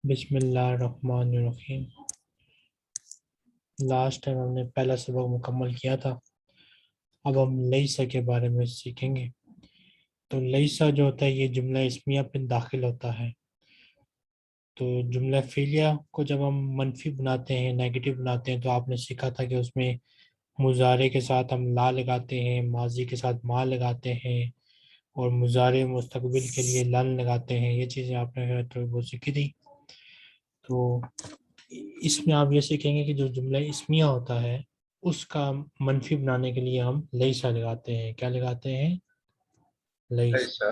بسم اللہ الرحمن الرحیم۔ لاسٹ ٹائم ہم نے پہلا سبق مکمل کیا تھا، اب ہم لیسا کے بارے میں سیکھیں گے۔ تو لیسا جو ہوتا ہے یہ جملہ اسمیہ پہ داخل ہوتا ہے۔ تو جملہ فعلیہ کو جب ہم منفی بناتے ہیں، نیگیٹو بناتے ہیں، تو آپ نے سیکھا تھا کہ اس میں مضارع کے ساتھ ہم لا لگاتے ہیں، ماضی کے ساتھ ما لگاتے ہیں، اور مضارع مستقبل کے لیے لن لگاتے ہیں۔ یہ چیزیں آپ نے تو وہ سیکھی تھی۔ تو اس میں آپ یہ سیکھیں گے کہ جو جملہ اسمیہ ہوتا ہے اس کا منفی بنانے کے لیے ہم لیسا لگاتے ہیں۔ کیا لگاتے ہیں؟ لیسا۔ ایسا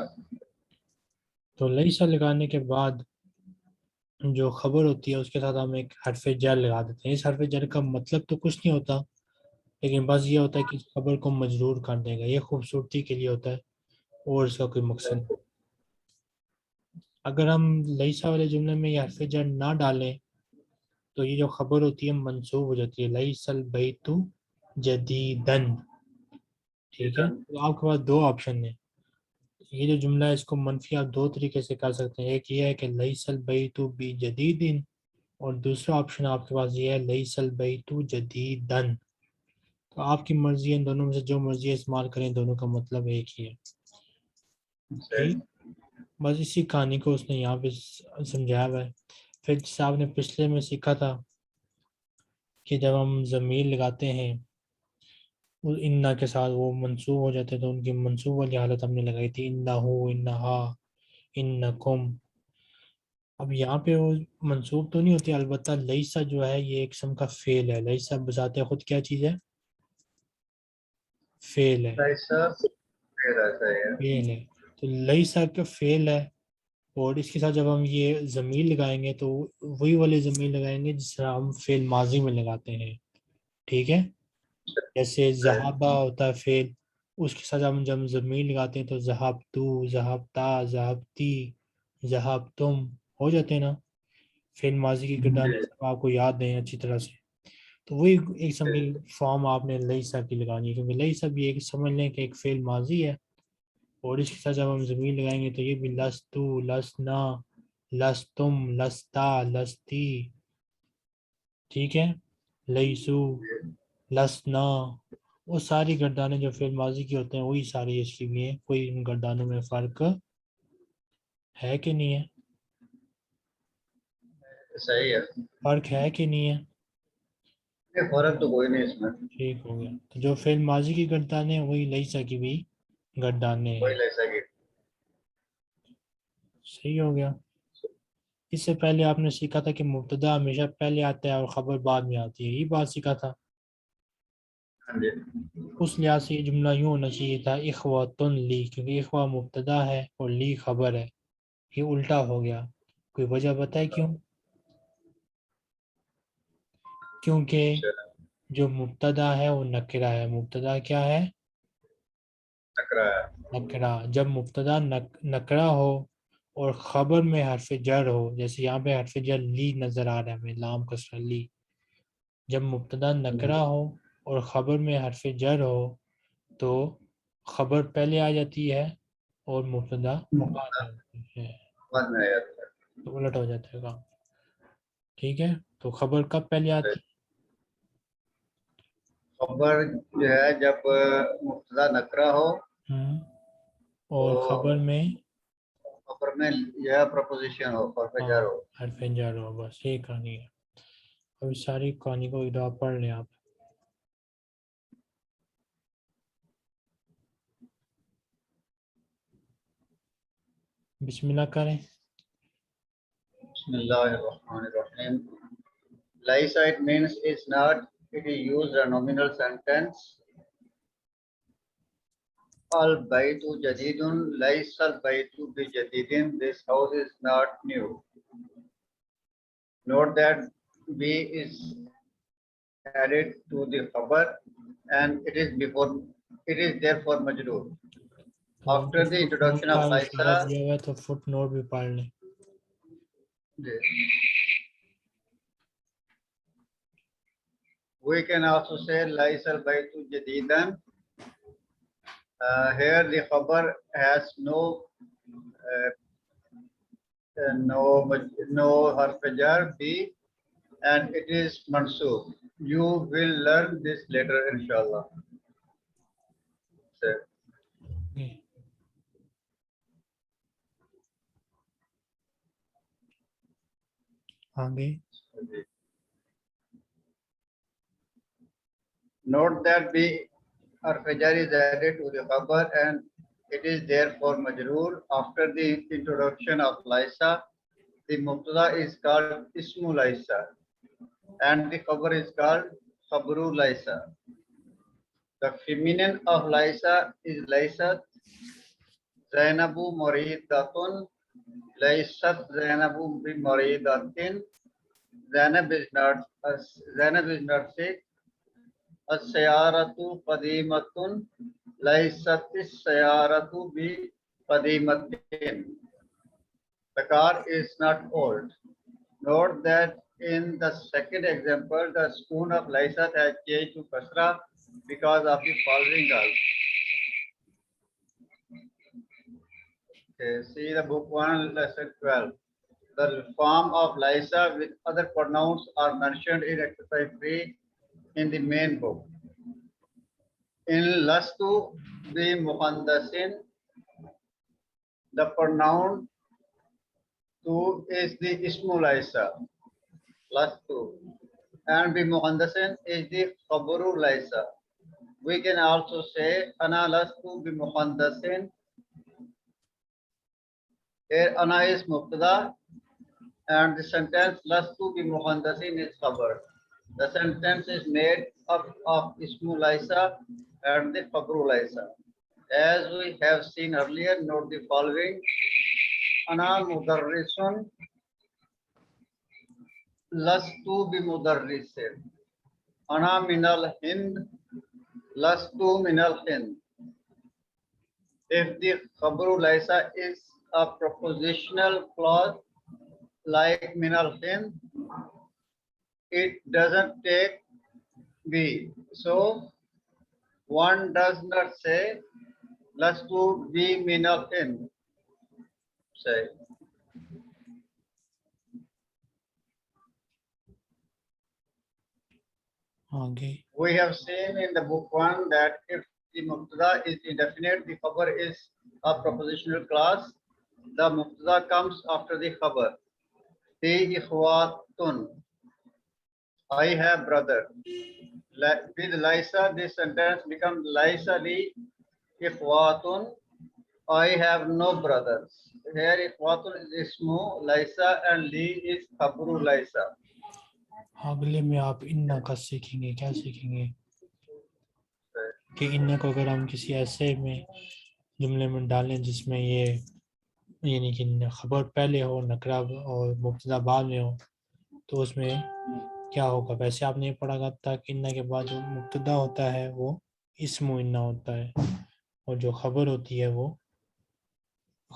تو لیسا لگانے کے بعد جو خبر ہوتی ہے اس کے ساتھ ہم ایک حرف جر لگا دیتے ہیں۔ اس حرف جر کا مطلب تو کچھ نہیں ہوتا، لیکن بس یہ ہوتا ہے کہ اس خبر کو مجرور کر دے گا۔ یہ خوبصورتی کے لیے ہوتا ہے اور اس کا کوئی مقصد نہیں۔ اگر ہم لیسا والے جملے میں یہ حرف جر نہ ڈالیں تو یہ جو خبر ہوتی ہے منسوب ہو جاتی ہے، لیس البیت جدیدن۔ ٹھیک ہے، تو آپ کے پاس دو آپشن ہیں۔ یہ جو جملہ ہے اس کو منفی آپ دو طریقے سے کر سکتے ہیں۔ ایک یہ ہے کہ لیس البیت بجدیدن، اور دوسرا آپشن آپ کے پاس یہ ہے لیس البیت جدیدن۔ تو آپ کی مرضی ہے، ان دونوں میں سے جو مرضی استعمال کریں، دونوں کا مطلب ایک ہی ہے۔ ٹھیک، بس اسی کہانی کو اس نے یہاں پہ سمجھایا ہوا ہے۔ پھر جیسے آپ نے پچھلے میں سیکھا تھا کہ جب ہم ضمیر لگاتے ہیں انا کے ساتھ وہ منصوب ہو جاتے ہیں، تو ان کی منصوب والی حالت ہم نے لگائی تھی، انہو، انہا، انکم۔ اب یہاں پہ وہ منصوب تو نہیں ہوتی، البتہ لیسا جو ہے یہ ایک قسم کا فعل ہے۔ لیسا بذات خود کیا چیز ہے؟ فعل ہے، ایسا پھر ایسا ہے فعل ہے۔ تو لیسا کا فعل ہے، اور اس کے ساتھ جب ہم یہ ضمیر لگائیں گے تو وہی والے ضمیر لگائیں گے جس طرح ہم فعل ماضی میں لگاتے ہیں۔ ٹھیک ہے، جیسے ذہابہ ہوتا ہے فعل، اس کے ساتھ ہم جب ضمیر لگاتے ہیں تو ذہبتو، ذہبتا، ذہبتی، ذہبتم ہو جاتے ہیں نا۔ فعل ماضی کی گردانے سب آپ کو یاد ہیں اچھی طرح سے۔ تو وہی ایک قسم کی فارم آپ نے لیسا کی لگانی ہے، کیونکہ لیسا بھی ایک سمجھ لیں کہ ایک فعل ماضی ہے، اور اس کے ساتھ جب ہم ضمیر لگائیں گے تو یہ بھی لستو، لسنا، لستم، لستا، لستی۔ ٹھیک ہے، لیسو، لسنا، وہ ساری گردانیں جو فعل ماضی کی ہوتے ہیں وہی ساری اس کی بھی ہیں۔ کوئی ان گردانوں میں فرق ہے کہ نہیں ہے؟ صحیح ہے، فرق ہے کہ نہیں ہے؟ یہ فرق تو کوئی نہیں اس میں، ٹھیک ہو گیا۔ تو جو فعل ماضی کی گردانیں ہیں وہی لیسا کی بھی گردانیں کوئی ہیں۔ ایسا کہ صحیح ہو گیا۔ اس سے پہلے آپ نے سیکھا تھا کہ مبتدا ہمیشہ پہلے آتا ہے اور خبر بعد میں آتی ہے، یہی بات سیکھا تھا۔ ہاں جی اس لحاظ سے یہ جملہ یوں ہونا چاہیے تھا، اخواتن لی، کیونکہ اخوا مبتدا ہے اور لی خبر ہے۔ یہ الٹا ہو گیا، کوئی وجہ بتائے کیوں؟ کیونکہ چلو جو مبتدا ہے وہ نکرہ ہے۔ مبتدا کیا ہے؟ ٹکرا ہے نکرہ۔ جب مبتدا نکرہ ہو اور خبر میں حرف جر ہو، جیسے یہاں پہ حرف جر لی نظر آ رہا ہے ہمیں، لام کسرہ لی۔ جب مبتدا نکرہ ہو اور خبر میں حرف جر ہو تو خبر پہلے آ جاتی ہے اور مبتدا بعد میں آتی ہے، بعد میں آیا تھا۔ تو الٹ ہو جاتا ہے کام۔ ٹھیک ہے، تو خبر کب پہلے آتی خبر جو ہے جب مبتدا نکرا ہو ہے؟ تو اور خبر میں خبر میں جو ہے پرپوزیشن ہو، حرف ہاں جر ہو۔ حرف جر ہو، بس یہی کہانی ہے۔ ابھی ساری کہانی کو ایک دفعہ پڑھ لیں آپ۔ بسم اللہ کریں۔ بسم اللہ الرحمن الرحیم۔ لیسا it means it's not, it is used a nominal sentence. البیت جدید، لیس البیت بجدید، this house is not new. Note that B is added to the khabar and it is therefore majroor. After the footnote introduction کا of اشارہ Laisa, دیا ہوا ہے تو fit note بھی پڑھ لیں۔ we can also say Laisa al-baytu jadidan. Here the khabar has no no harf jar be, and it is mansoob. You will learn this later, inshallah. Sir. Okay. آگے Note that the harf jar is added to the khabar and it is therefore majroor. After the introduction of Laisa, the mubtada is called Ismu Laisa and the khabar is called Khabru Laisa. The feminine of Laisa is Laisat, Zainabu Muridatun, Laisat Zainabu bi Muridatin. Zainab is not sick. As-sayaratu qadimatun, laysat as-sayaratu bi qadimatin. The car is not old. Note that in the second example, the spoon of Laysat has changed to kasra because of the following all. Okay, see the book 1, lesson 12. The form of Laysa with other pronouns are mentioned in exercise 3 in the main book. In lastu bi muhandasin, the pronoun tu is the ismu Laysa, lastu, and bi muhandasin is the khabru Laysa. We can also say ana lastu bi muhandasin. Here ana is mubtada and the sentence lastu bi muhandasin is khabar. The sentence is made up of ismu Laysa and the khabru Laysa. As we have seen earlier, note the following. Ana mudarrisun lastu bi mudarrisin. Ana minal Hind lastu minal Hind. If the khabru Laysa is a propositional clause like minal Hind, it doesn't take be. So one does not say lastu bi minal Hind. Say. آگے We have seen in the book 1 that if the mubtada is indefinite, the khabar is a propositional clause. The mubtada comes after the khabar. Hi ikhwatun. I have brother. With Laisa, this sentence becomes Laisa li ikhwatun. I have no brothers. Here ikhwatun is ismu Laisa and li is khabru Laisa. اگلے میں آپ انّا کا سیکھیں گے. کیا سیکھیں گے کہ انّا کو اگر ہم کسی ایسے میں جملے میں ڈالیں جس میں یہ یعنی کہ خبر پہلے ہو نکرہ اور مبتدا بعد میں ہو تو اس میں کیا ہوگا. ویسے آپ نے یہ پڑھا تھا کہ انّا کے بعد جو مبتدا ہوتا ہے وہ اسم و انّا ہوتا ہے اور جو خبر ہوتی ہے وہ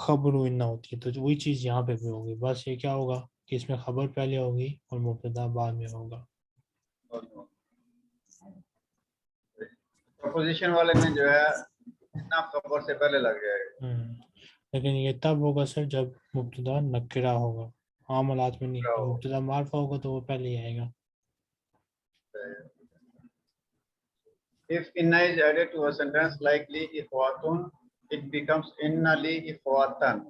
خبر و انّا ہوتی ہے. تو وہی چیز یہاں پہ بھی ہوگی. بس یہ کیا ہوگا کہ اس میں خبر پہلے ہوگی اور مبتدا بعد میں ہوگا. پروپوزیشن والے میں جو ہے اتنا خبر سے پہلے لگ جائے گا. لیکن یہ تب ہوگا سر جب مبتدا نکرہ ہوگا. عام حالات میں نہیں. جب مبتدا معرفہ ہوگا تو وہ پہلے ہی آئے گا. If inna is added to a sentence like li ikhwatun, it becomes inna li ikhwatan.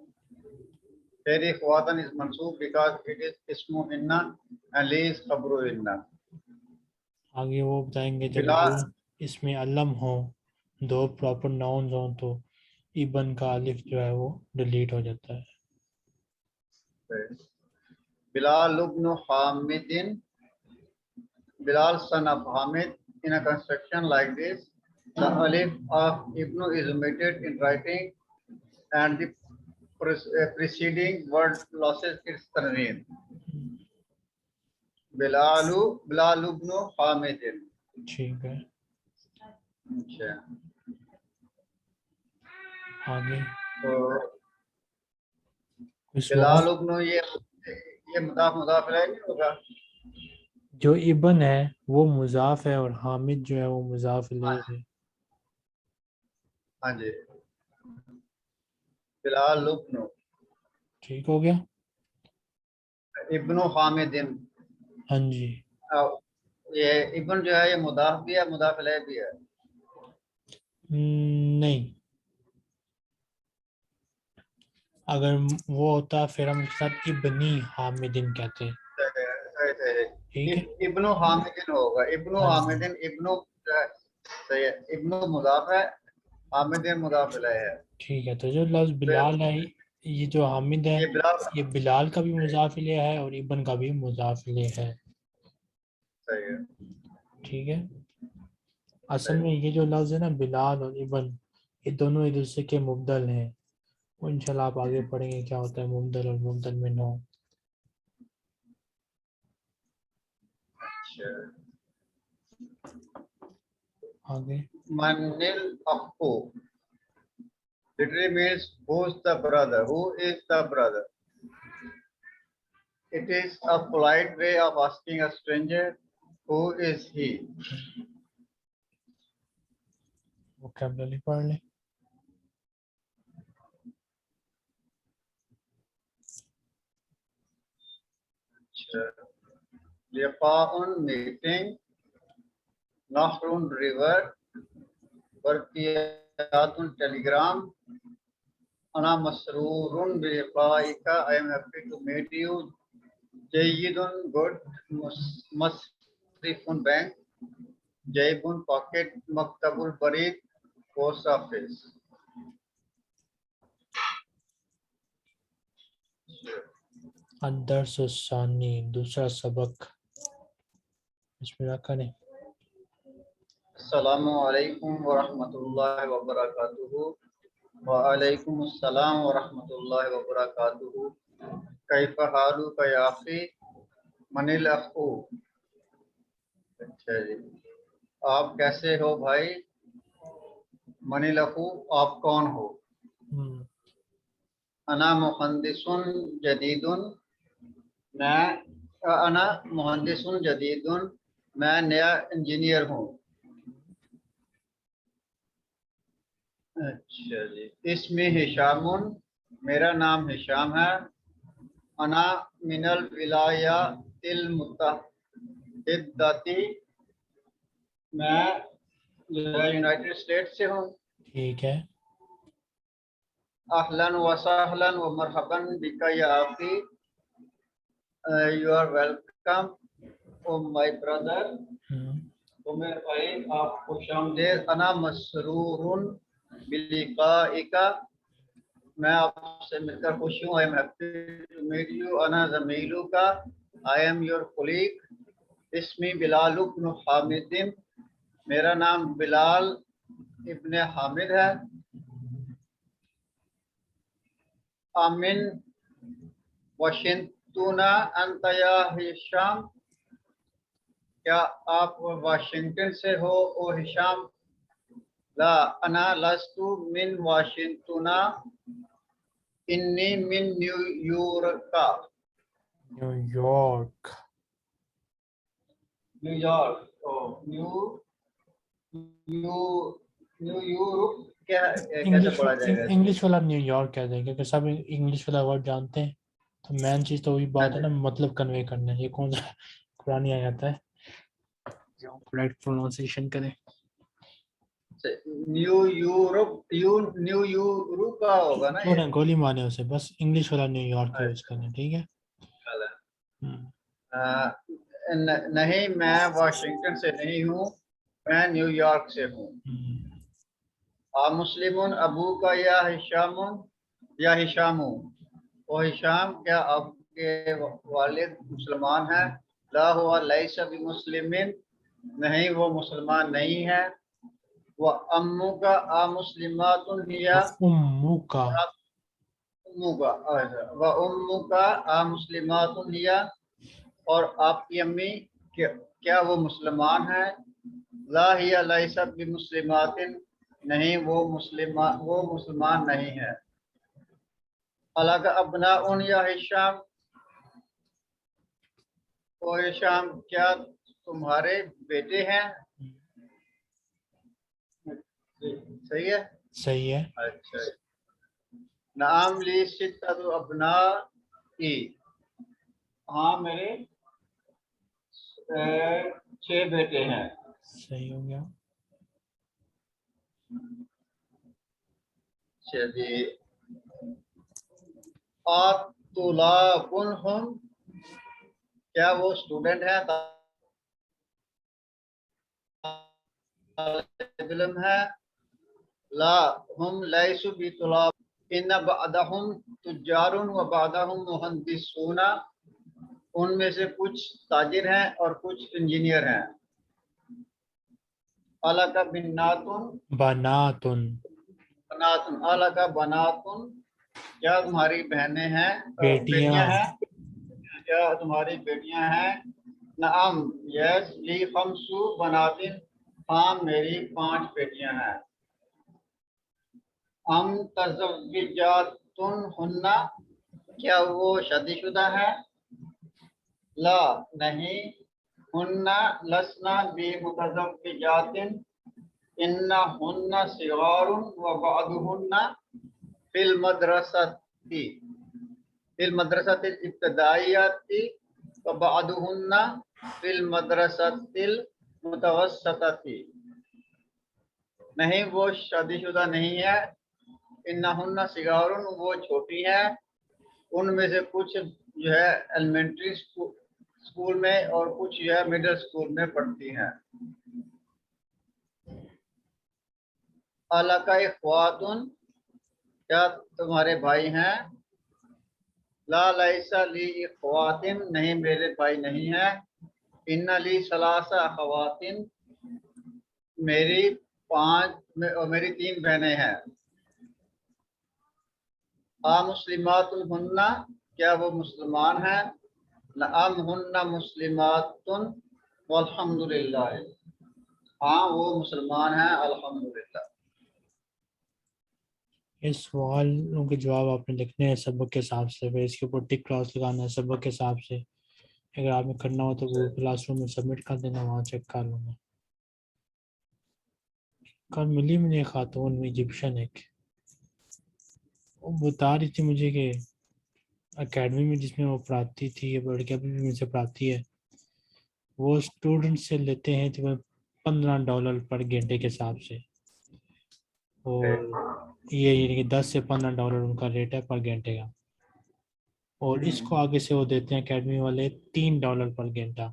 Here ikhwatan is mansoob because it is ismu inna and li is khabru inna. آگے وہ بتائیں گے جب بلا اس میں علم ہو دو پراپر ناؤنز ہوں تو ابن کا الف جو ہے وہ ڈیلیٹ ہو جاتا ہے. Bilal ibn Hamidin, Bilal son of Hamid. In a construction like this, the alif of ibn is omitted in writing and the preceding word loses its tanween. Bilal ibn Hamidin. ٹھیک ہے. اچھا آگے تو کوئی بلال سوال. ابن یہ مضاف علیہ نہیں ہوگا. جو ابن ہے وہ مضاف ہے اور حامد جو ہے وہ مضاف الیہ ہے. ہاں جی بلال ابن. ٹھیک ہو گیا. ابن حامدن. ہاں جی. یہ ابن جو ہے یہ مضاف بھی ہے مضاف الیہ بھی ہے. نہیں، اگر وہ ہوتا پھر ہم اس کے ساتھ ابنی حامدن کہتے ہیں. ٹھیک ہے. ابن حامدن ہوگا. ابن ہاں جی. حامدن ابن صحیح ہے. ابن مضاف ہے حامدن مضاف الیہ ہے. ٹھیک ہے. تو جو لفظ بلال ہے، یہ جو حامد ہے یہ بلا یہ بلال کا بھی مضاف الیہ ہے اور ابن کا بھی مضاف الیہ ہے. صحیح ہے. ٹھیک ہے. اصل میں یہ جو لفظ ہے نا بلال اور ابن، یہ دونوں ایک دوسرے کے مبدل ہیں. وہ انشاءاللہ آپ آگے پڑھیں گے کیا ہوتا ہے مبدل اور مبدل من ہو. اچھا. آگے Manil Akku literally means who's the brother, who is the brother. It is a polite way of asking a stranger who is he. Vocabulary پڑھ لیں. Liqa'un meeting, Nahrun river, Barqiyatun telegram, Ana masrurun biliqa'ika, I am happy to meet you. Jayyidun good, Masrifun bank, Jaybun pocket, Maktabul barid, post office. الدرس الثانی، دوسرا سبق. بسم اللہ کریں. السلام علیکم ورحمۃ اللہ وبرکاتہ. وعلیکم السلام ورحمۃ اللہ وبرکاتہ. کیف حالک یا اخی؟ من الاخو. اچھا جی، آپ کیسے ہو بھائی؟ من الاخو، آپ کون ہو؟ انا مہندس جدید، میں نیا انجینئر ہوں. اچھا جی. اسمی ہشام، میرا نام ہشام ہے. انا من الولایات المتحدہ، میں یونائٹڈ اسٹیٹ سے ہوں. ٹھیک ہے. اہلاً و سہلاً و مرحباً بک یا اخی، یو آر ویلکم او مائی برادر. تو میرے بھائی آپ خوش آمدید. انا مسرور بلقائک، میں آپ سے مل کر خوش ہوں. I am happy to meet you. انا زمیلک، I am your colleague. اسمی بلال ابن حامد، میرا نام بلال ابن حامد ہے. امن واشنگٹن انت یا ہشام، کیا آپ واشنگٹن سے ہو او ہشام؟ لا انا لست من واشنگٹن، انی من new York. New York. New York. New York کیا کیسے پڑھا جائے گا؟ انگلش والا نیو یارک کہہ دیں کیونکہ سب انگلش والا ورڈ جانتے ہیں. تو مین چیز تو وہی بات ہے نا، مطلب کنوے کرنا ہے. یہ کون سا قرآن آ جاتا ہے جو کریکٹ پروننسیشن کریں. نیو یورپ، نیو یورپ کا ہوگا نا یہ. گولی مارے اسے، بس انگلش والا نیو یارک یوز کرنا. ٹھیک ہے. نہیں، میں واشنگٹن سے نہیں ہوں، میں نیو یارک سے ہوں. مسلم ابو کا یا ہشام، یا ہشام او ہشام، کیا آپ کے والد مسلمان ہیں؟ لا ہوا لیس بمسلم، نہیں وہ مسلمان نہیں ہے. وہ امو کا مسلمات ہیا، امو کا و امو کا مسلمات ہیا، اور آپ کی امی کیا وہ مسلمان ہیں؟ لا ہی لیس بمسلمات، نہیں وہ مسلمان نہیں ہے. الگ ابنا یا ہشام، او ہشام کیا تمہارے بیٹے ہیں؟ صحیح ہے. صحیح ہے. اچھا. نعم لی ستۃ ابناء، ہاں میرے 6 بیٹے ہیں. صحیح ہو گیا. چلیے آپ طلاب ہم کیا وہ اسٹوڈنٹ ہیں طالب علم ہے. لا ہم لیسوا بطلاب ان بعضهم تجار و بعضهم مہندسون ان میں سے کچھ تاجر ہیں اور کچھ انجینئر ہیں. الک بناتن بناتن. بناتن الک بناتن کیا تمہاری بہنیں ہیں بیٹیاں بیٹیاں. ہیں کیا تمہاری بیٹیاں ہیں. نعم یس لی خمس بناتن ہاں میری 5 بیٹیاں ہیں. ہم تزوجاتن ہن کیا وہ شادی شدہ ہے. لا نہیں. ہن لسنا بمتزوجاتن ان ہن صغار و بعضهن فی المدرسة الابتدائیۃ و بعضهن فی المدرسة المتوسطۃ. نہیں وہ شادی شدہ نہیں ہے. انہن صغار وہ چھوٹی ہے. ان میں سے کچھ جو ہے ایلیمنٹری اسکول میں اور کچھ جو ہے مڈل اسکول میں پڑھتی ہیں. الک اخواتن کیا تمہارے بھائی ہیں. لا لیس لی اخواتن نہیں میرے بھائی نہیں ہیں. ان لی ثلاث اخوات میری 3 بہنیں ہیں. مسلمات ہن کیا وہ مسلمان ہیں. نعم ہن مسلمات والحمدللہ ہاں وہ مسلمان ہیں الحمدللہ. اس سوالوں کے جواب آپ نے لکھنے ہیں سبق کے حساب سے. پھر اس کے اوپر ٹک کراس لگانا ہے سبق کے حساب سے. اگر آپ نے کرنا ہو تو وہ کلاس روم میں سبمٹ کر دینا, وہاں چیک کر لوں گا. کل ملی مجھے خاتون میں ایجپشن ایک, وہ بتا رہی تھی مجھے کہ اکیڈمی میں جس میں وہ پڑھاتی تھی, یہ لڑکی ابھی بھی مجھ سے پڑھاتی ہے, وہ اسٹوڈنٹ سے لیتے ہیں $15 پر گھنٹے کے حساب سے. اور یہ یعنی کہ $10 سے $15 ان کا ریٹ ہے پر گھنٹے کا. اور اس کو آگے سے وہ دیتے ہیں اکیڈمی والے $3 پر گھنٹہ.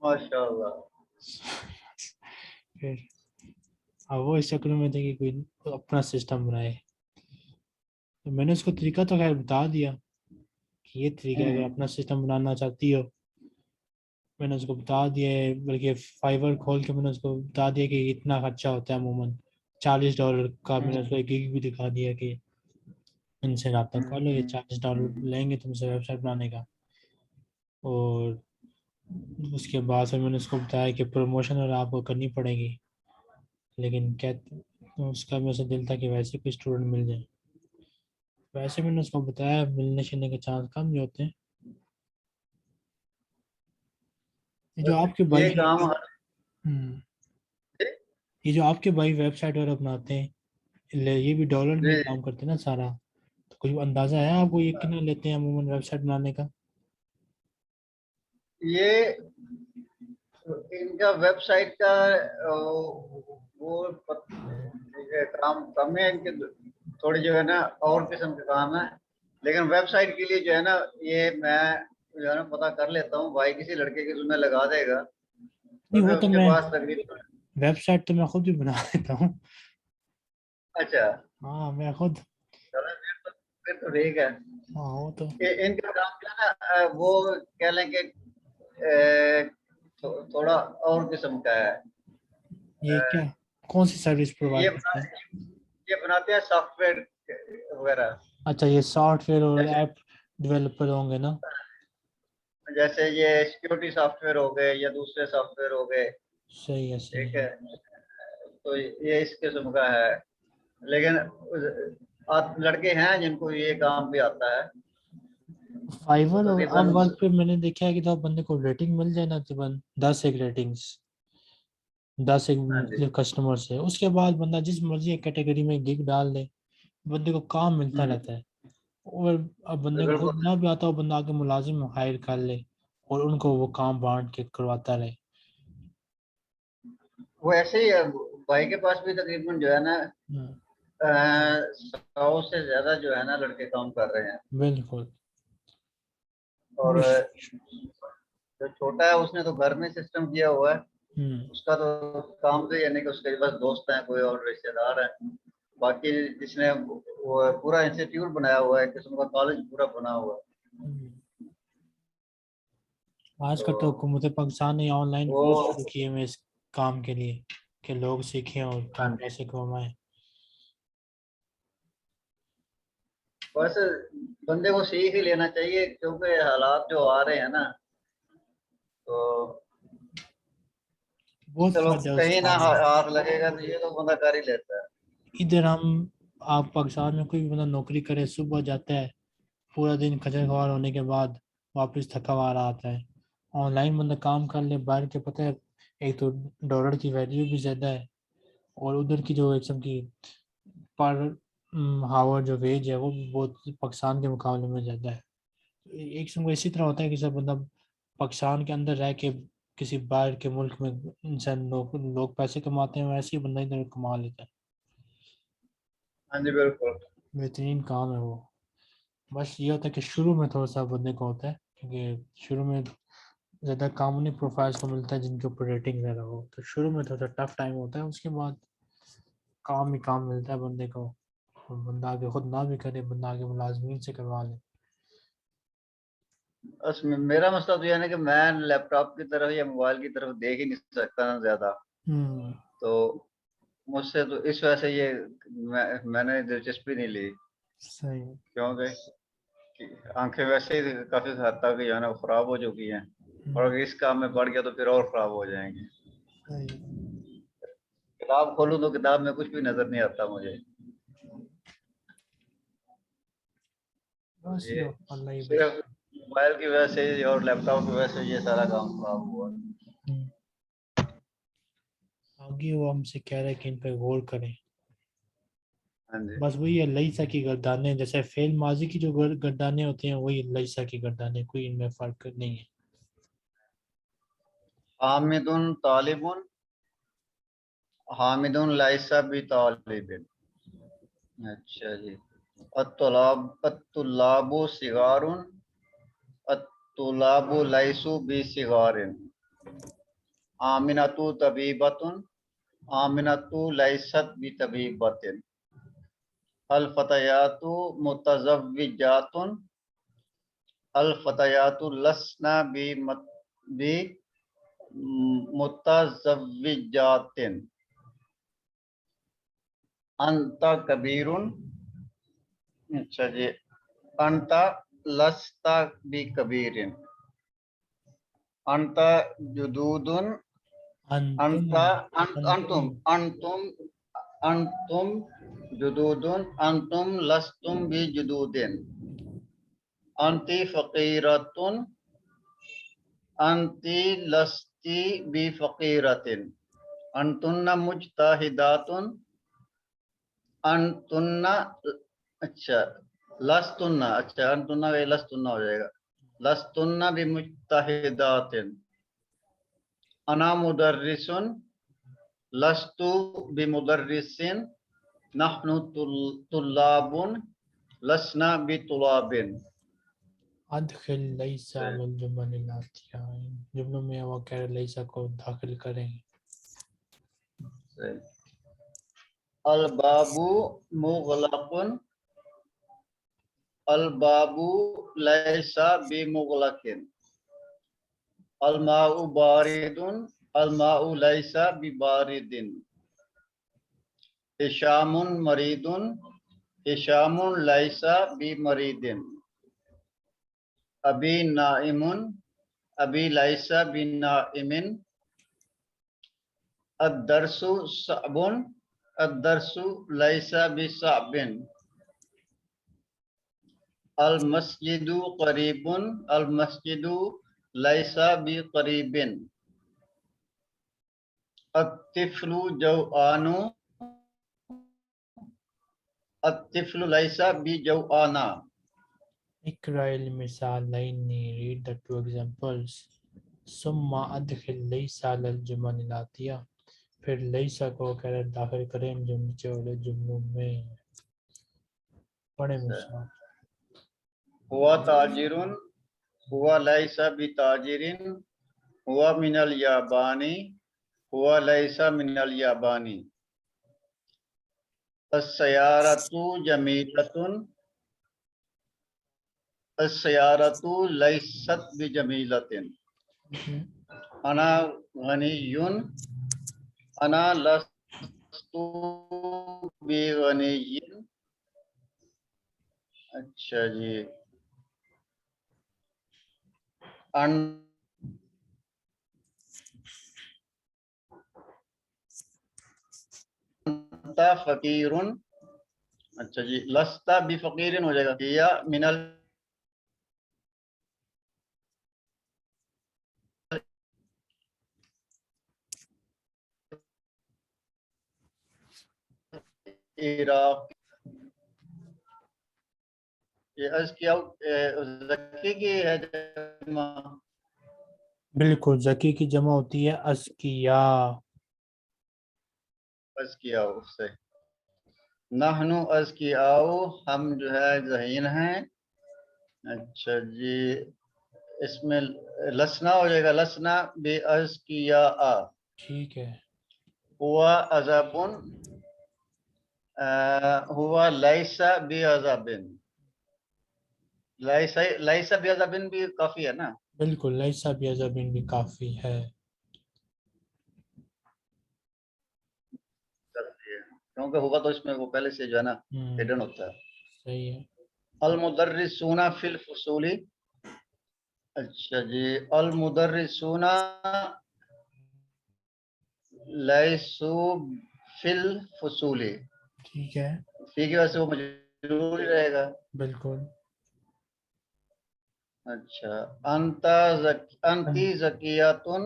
ماشاء اللہ. پھر اب وہ اس چکر میں تھے کہ کوئی اپنا سسٹم بنائے. تو میں نے اس کو طریقہ تو خیر بتا دیا کہ یہ طریقہ اگر اپنا سسٹم بنانا چاہتی ہو, میں نے اس کو بتا دیا ہے. بلکہ فائبر کھول کے میں نے اس کو بتا دیا کہ اتنا خرچہ ہوتا ہے عموماً $40 کا. میں نے اس کو ایک گیگ بھی دکھا دیا کہ ان سے رابطہ کر لو, یہ $40 لیں گے تم سے ویب سائٹ بنانے کا. اور اس کے بعد پھر میں نے اس کو بتایا کہ پروموشن اور آپ کو کرنی پڑے گی, لیکن اس کا میں سے دل تھا کہ ویسے کوئی اسٹوڈنٹ مل جائے. ویسے میں نے اس کو بتایا ملنے شلنے کے چانس کم ہی ہوتے ہیں. یہ جو آپ کے بھائی یہ کام یہ جو آپ کے بھائی ویب سائٹ وغیرہ بناتے ہیں, یہ بھی ڈالر میں جی کام کرتے ہیں نا سارا, تو کوئی اندازہ ہے آپ کو یہ کتنا لیتے ہیں عموماً ویب سائٹ بنانے کا؟ یہ ان کا ویب سائٹ کا وہ کام کم ہے. ان کے تھوڑی جو ہے نا اور قسم کے کام ہے, لیکن ویب سائٹ کے لیے جو ہے نا یہ میں جو ہے نا پتا کر لیتا ہوں. بھائی کسی لڑکے کے ذمہ لگا دے گا تو نہیں میں وہ اس تو کے میں پاس تقریباً. ویب سائٹ تو میں خود بھی بنا دیتا ہوں. اچھا ہاں میں خود. چلو پھر تو ٹھیک ہے. ہاں وہ تو ان کا کام جو ہے نا وہ کہہ لیں کہ تھوڑا اور قسم کا ہے. یہ کیا کون سی سروس پرووائڈ کرتے ہیں؟ یہ بناتے ہیں سافٹ ویئر وغیرہ. اچھا یہ سافٹ ویئر اور ایپ ڈیولپر ہوں گے نا. جیسے یہ سیکیورٹی سافٹ ویئر ہو گئے یا دوسرے سافٹ ویئر ہو گئے. صحیح ہے ٹھیک صحیح ہے. ہے تو یہ اس قسم کا ہے, لیکن لڑکے ہیں جن کو یہ کام بھی آتا ہے. فائور اور تقریباً اب ورک پہ میں نے دیکھا ہے کہ تو بندے کو ریٹنگ مل جائے نا, تقریباً 10 ایک ریٹنگز 10 ایک ہاں جی مختلف کسٹمر سے. اس کے بعد بندہ جس مرضی ایک کیٹیگری میں گگ ڈال دے, بندے کو کام ملتا رہتا ہے. اور اب بندے کو خود نہ بھی آتا ہو بندہ آگے ملازم ہائر کر لے اور ان کو وہ کام بانٹ کے کرواتا رہے. وہ ایسے ہی ہے بھائی کے پاس بھی تقریباً جو ہے نا 100 سے زیادہ جو ہے نا لڑکے کام کر رہے ہیں. بالکل. اور جو چھوٹا ہے اس نے تو گھر میں سسٹم کیا ہوا ہے. اس کا تو کام تو یعنی کہ اس کے بس دوست ہیں کوئی اور رشتے دار ہیں. باقی جس نے وہ پورا انسٹیٹیوٹ بنایا ہوا ہے قسم کا کالج پورا بنا ہوا ہے. آج کل تو حکومت پاکستان نے آن لائن وہ کورس شروع کیے ہوئے اس کام کے لیے کہ لوگ سیکھیں اور کام پیسے کمائیں. بس بندے کو سیکھ ہی لینا چاہیے کیونکہ حالات جو آ رہے ہیں نا تو بہت چلو فائدہ اس کہیں نہ کام میں. ہاتھ لگے گا تو یہ تو بندہ کر ہی لیتا ہے. ادھر ہم آپ پاکستان میں کوئی بھی بندہ نوکری کرے صبح جاتا ہے پورا دن کھجر خوار ہونے کے بعد واپس تھکا ہوا آتا ہے. آن لائن بندہ کام کر لے باہر کے پتہ ہے ایک تو ڈالر کی ویلیو بھی زیادہ ہے اور ادھر کی جو ایک قسم کی پر ہاور جو ویج ہے وہ بھی بہت پاکستان کے مقابلے میں زیادہ ہے. ایک قسم کو اسی طرح ہوتا ہے کہ سب بندہ پاکستان کے اندر رہ کے کسی باہر کے ملک میں انسان لوگ پیسے کماتے ہیں ویسے ہی بندہ ادھر کما لیتا ہے. ہاں جی بالکل بہترین کام ہے وہ. بس یہ ہوتا ہے کہ شروع میں تھوڑا سا بندے کو ہوتا ہے کیونکہ شروع میں زیادہ قانونی پروفائلز کو ملتا ہے جن کے اوپر ریٹنگ زیادہ ہو تو شروع میں تھوڑا سا ٹف ٹائم ہوتا ہے. اس کے بعد کام ہی کام ملتا ہے بندے کو. بندہ آگے خود نہ بھی کرے بندہ آگے ملازمین سے کروا لے. بس میرا مسئلہ تو یہ ہے کہ میں لیپ ٹاپ کی طرف یا موبائل کی طرف دیکھ ہی نہیں سکتا نا زیادہ. تو مجھ سے تو اس وجہ سے یہ میں نے دلچسپی نہیں لی. صحیح. کیونکہ آنکھیں ویسے ہی کافی حد تک جو ہے نا خراب ہو چکی ہیں اور اگر اس کام میں بڑھ گیا تو پھر اور خراب ہو جائیں گے. کتاب کھولوں تو کتاب میں کچھ بھی نظر نہیں آتا مجھے. بس یہ اللہ ہی صرف موبائل کی وجہ سے اور لیپ ٹاپ کی وجہ سے یہ سارا کام خراب ہوا. آگے وہ ہم سے کہہ رہے کہ ان پہ غور کریں. ہاں جی بس وہی لئیسا کی گردانیں جیسے فعل ماضی کی جو گردانیں ہوتی ہیں وہی لئیسا کی گردانیں کوئی ان میں فرق نہیں ہے. حامد طالب حامد لیسا بطالب. اچھا جی. الطلاب صغار الطلاب لیسوا بصغار. آمنۃ طبیبۃ آمنۃ لیست بطبیبۃ. الفتیات متزوجات الفتیات لسنا بمتزوجات. انت کبیر. اچھا جی. انت لست بکبیر. انت جدود انت انتم جدود انتم لستم بجدود. انتی فقیرۃ انتی لستی بفقیرۃ. انتن مجتہدات انتن. اچھا لستن. اچھا انتن لستن ہو جائے گا. لستن بمجتہدات. انا مدرس لست بمدرس. نحن طلاب لسنا بطلاب. ادخل لیسا علی الجمل الاتیہ. جملوں میں وہ کہہ رہے لیسا کو داخل کریں. الباب مغلق الباب لیس بمغلق. الماء بارد الماء لیس ببارد. ہشام مرید ہشام لیس بمرید. ابی نائم ابی لیس بنائم. الدرس صعب الدرس لیس بصعب. المسجد قریب المسجد لیس بقریب. الطفل جوعان الطفل لیس بجوعان. اقرأ المثالين read the two examples ثم ادخل لیس علی الجمل الآتیہ پھر لیسا کو کہہ داخل کریں جو نیچے والے جملوں میں پڑھیں مصعب ہوا تاجرن ہوا لیس بتاجرن ہوا من الیابانی ہوا لیس من الیابانی السیارۃ جمیلۃ السیارۃ لیست بجمیلۃ انا غنی انا لست بغنی. اچھا جی انت فقیر. اچھا جی لست بفقیر ہو جائے گا یا من العراق. یہ عرض کیا ذکی کی ہے جمع. بالکل ذکی کی جمع ہوتی ہے اذکیا عرض کیا اس سے نحن اذکیاء ہم جو ہے ذہین ہیں. اچھا جی اس میں لسنا ہو جائے گا لسنا بے اذکیاء. ٹھیک ہے ہوا عذاب ہوا لیسا بے عذابن. لیسا بے عذابن بھی کافی ہے نا. بالکل لیسا بعذابٍ بھی کافی ہے کیونکہ ہوگا تو اس میں وہ پہلے سے جو ہے نا ہڈن ہوتا ہے. صحیح ہے المدرسون فی الفصول. اچھا جی المدرسون لیسوا فی الفصول. ٹھیک ہے فی کی وجہ سے وہ مجرور ہی رہے گا. بالکل اچھا انتی زکیاتن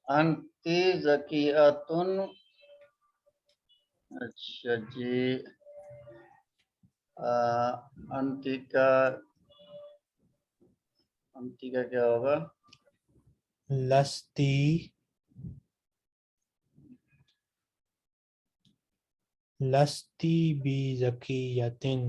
انتی زکیاتن. اچھا جی انتی کا کیا ہوگا لستی لستی بی ذکیتن